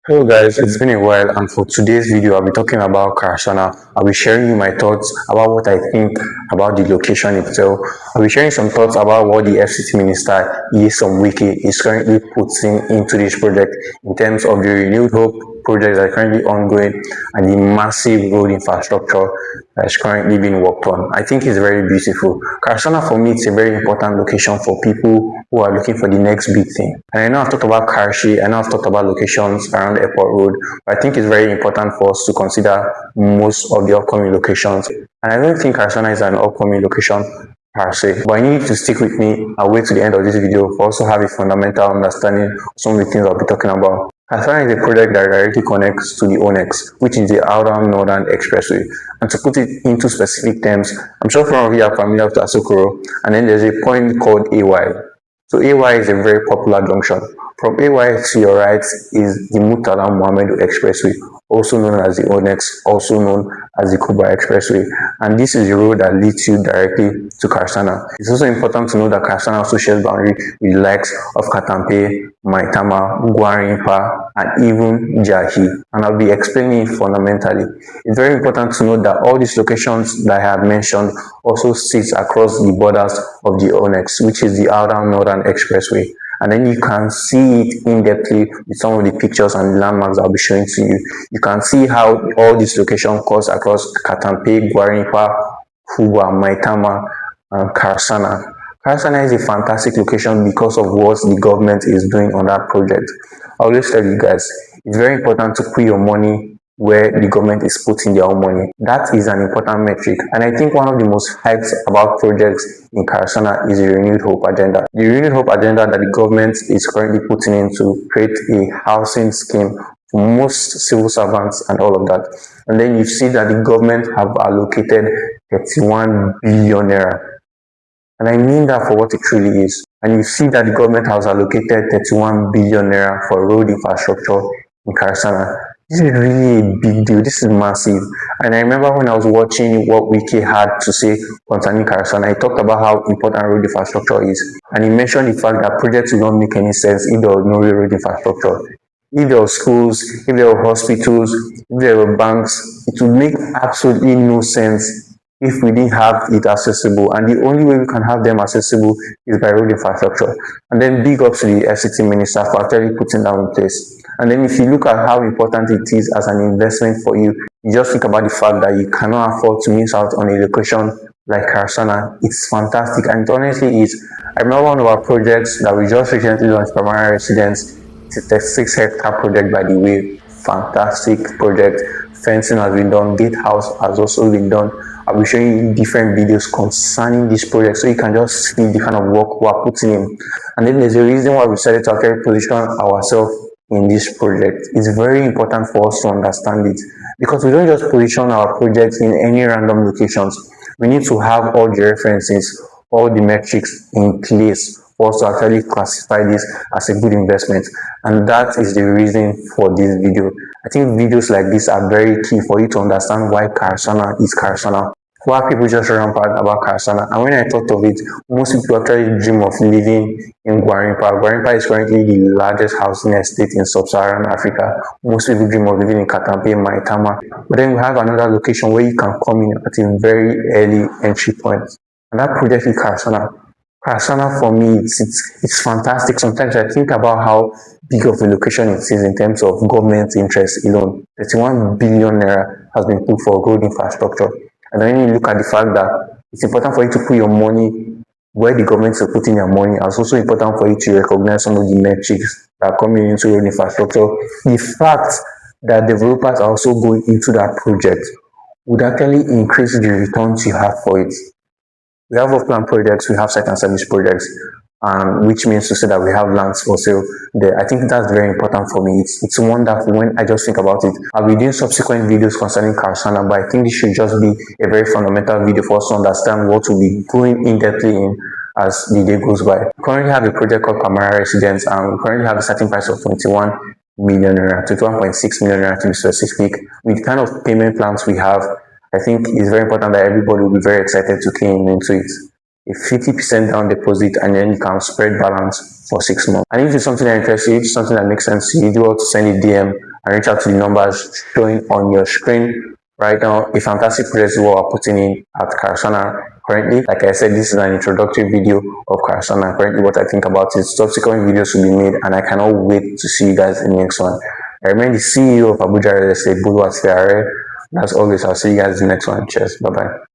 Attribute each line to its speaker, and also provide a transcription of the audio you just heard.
Speaker 1: Hello guys, it's been a while, and for today's video I'll be talking about Karsana. I'll be sharing you my thoughts about what I think about the location itself. I'll be sharing some thoughts about what the FCT Minister Isom Wiki is currently putting into this project in terms of the Renewed Hope projects that are currently ongoing and the massive road infrastructure that is currently being worked on. I think it's very beautiful. Karsana for me it's a very important location for people who are looking for the next big thing. And I know I've talked about Karshi, I know I've talked about locations around Airport Road, but I think it's very important for us to consider most of the upcoming locations. And I don't think Karsana is an upcoming location per se, but I need you to stick with me and wait to the end of this video for us to have a fundamental understanding of some of the things I'll be talking about. Karsana is a project that directly connects to the ONEX, which is the Outer Northern Expressway. And to put it into specific terms, I'm sure some of you are familiar with Asokoro, and then there's a point called AY. So AY is a very popular junction. From AY to your right is the Murtala Muhammadu Expressway, also known as the ONEX, also known as the Kubwa Expressway. And this is the road that leads you directly to Karsana. It's also important to know that Karsana also shares boundary with the likes of Katampe, Maitama, Gwarinpa, and even Jahi. And I'll be explaining it fundamentally. It's very important to note that all these locations that I have mentioned also sits across the borders of the ONEX, which is the Outer Northern Expressway. And then you can see it in-depthly with some of the pictures and landmarks I'll be showing to you. You can see how all these locations cross across Katampe, Gwarinpa, Kubwa, Maitama, and Karsana. Karsana is a fantastic location because of what the government is doing on that project. I always tell you guys, it's very important to put your money where the government is putting their own money. That is an important metric, and I think one of the most hyped about projects in Karsana is the Renewed Hope agenda. The Renewed Hope agenda that the government is currently putting in to create a housing scheme for most civil servants and all of that. And then you see that the government have allocated 31 billion naira. And I mean that for what it truly is. And you see that the government has allocated 31 billion naira for road infrastructure in Karsana. This is really a big deal. This is massive. And I remember when I was watching what Wiki had to say concerning Karsana, I talked about how important road infrastructure is. And he mentioned the fact that projects will not make any sense if there was no road infrastructure. If there were schools, if there were hospitals, if there were banks, it would make absolutely no sense if we didn't have it accessible. And the only way we can have them accessible is by road infrastructure. And then big ups to the FCT Minister for actually putting that in place. And then if you look at how important it is as an investment for you, you just think about the fact that you cannot afford to miss out on a location like Karsana. It's fantastic, and it honestly is. I remember one of our projects that we just recently launched, Palmera Residence. It's a 36-hectare project, by the way. Fantastic project. Fencing has been done, gatehouse has also been done. I'll be showing you different videos concerning this project so you can just see the kind of work we are putting in. And then there's a reason why we decided to actually position ourselves in this project. It's very important for us to understand it, because we don't just position our projects in any random locations. We need to have all the references, all the metrics in place for us to actually classify this as a good investment. And that is the reason for this video. I think videos like this are very key for you to understand why Karsana is Karsana. Why people just rampant about Karsana. And when I thought of it, most people actually dream of living in Gwarinpa. Gwarinpa is currently the largest housing estate in sub-Saharan Africa. Most people dream of living in Katampe, Maitama. But then we have another location where you can come in at a very early entry point. And that project is Karsana. Karsana for me, it's fantastic. Sometimes I think about how big of a location it is in terms of government interest alone. 31 billion naira has been put for road infrastructure. And then you look at the fact that it's important for you to put your money where the government is putting your money. It's also important for you to recognize some of the metrics that are coming into road infrastructure. The fact that developers are also going into that project would actually increase the returns you have for it. We have off-plan projects, we have site and service projects, which means to say that we have lands for sale there. I think that's very important for me. It's wonderful when I just think about it. I'll be doing subsequent videos concerning Karsana, but I think this should just be a very fundamental video for us to understand what we'll be going in-depthly in as the day goes by. We currently have a project called Palmera Residence, and we currently have a starting price of 21 million naira, 21.6 million naira to be specific. With the kind of payment plans we have, I think it's very important that everybody will be very excited to key into it. A 50% down deposit, and then you can spread balance for 6 months. And if it's something that interests you, if it's something that makes sense to you, do want to send a DM and reach out to the numbers showing on your screen right now. A fantastic project is what we're putting in at Karsana currently. Like I said, this is an introductory video of Karsana. Currently, what I think about it. Subsequent videos will be made, and I cannot wait to see you guys in the next one. I remain the CEO of Abuja Real Estate, Bulu Asfiare. As always, I'll see you guys in the next one. Cheers. Bye bye.